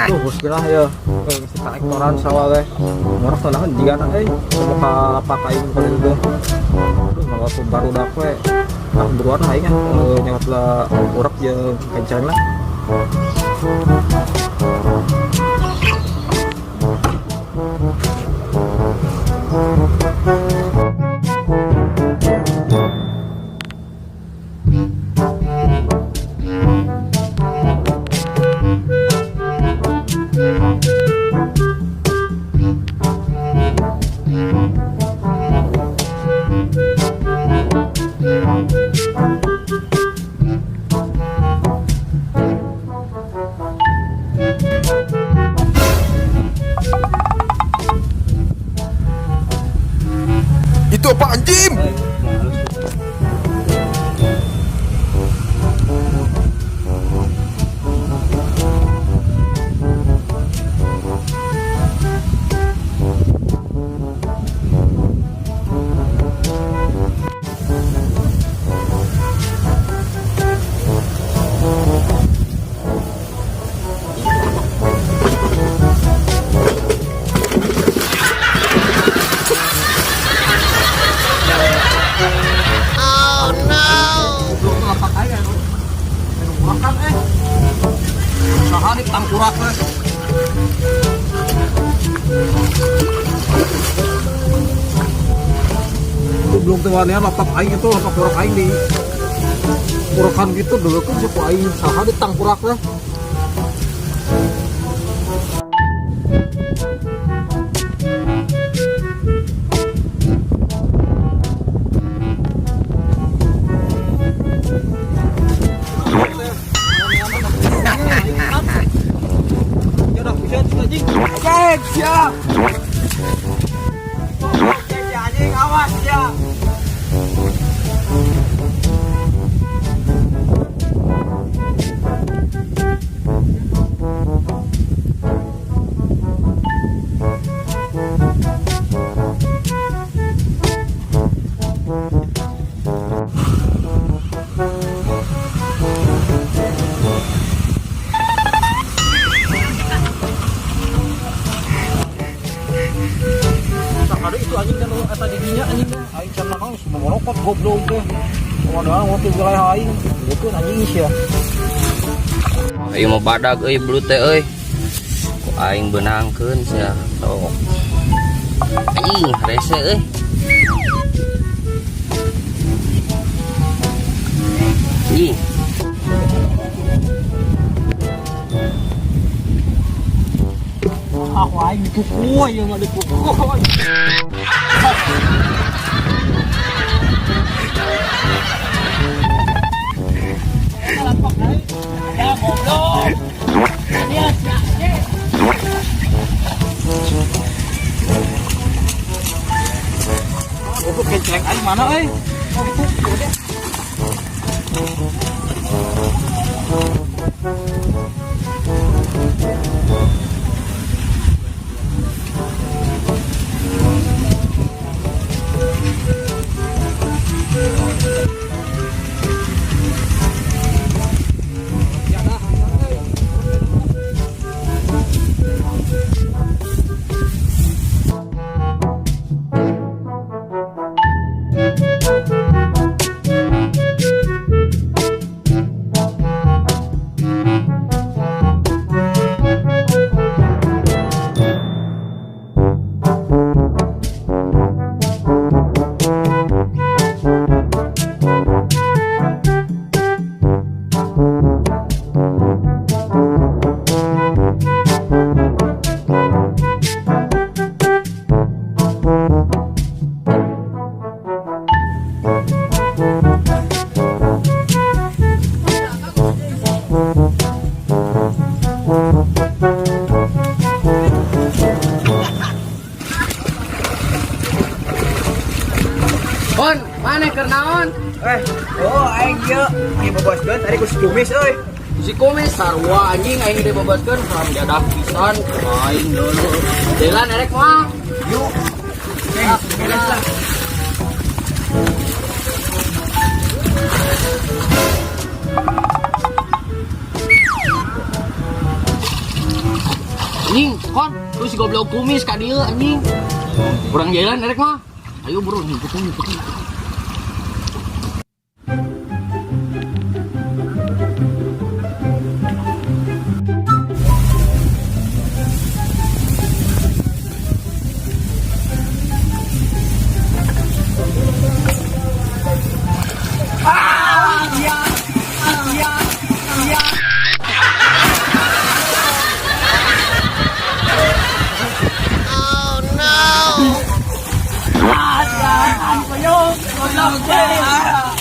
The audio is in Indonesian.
Tuh, bismillah ya. Mesti kolektoran sawah we. Ngorok tanahan jiga na semoga pakain kali itu. Aduh, waktu baru dak we. Nah, buruan aing nyawa lah urak jeung kencang lah. Itu apaan, Jim? Sahari tangkurak we. Belum tewannya lapak aing itu lapak kurak aing di kurakan gitu dulu kan suku aing sahari tangkurak we. Siap. Anjing awas ya. Ada itu anjing kan eta didinya anjing aing can naon semua merokot goblok teh. Padahal waktu wilayah aing itu anjing sia. Ayo mau badag euy belut teh euy. Ku aing beunangkeun sia sok. Anjing rese euy. Anjing. Aku aing dipukul yang ada dipukul. Ya goblok. Ya sia. Itu kenceng aing mana euy? Oh gitu. On, mana keur naon? Oh aing ieu ieu bebaskeun tadi ku si kumis euy. Si kumis sarua anjing aing dibebaskeun salam jadak pisan aing dulu. Jalan erek moal. Yuk. Beres lah. Anjing, kon, lu si goblok kumis ka dieu anjing. Kurang jalan erek mah. Ayo buru nih, putung. Jangan, koyo, koyo,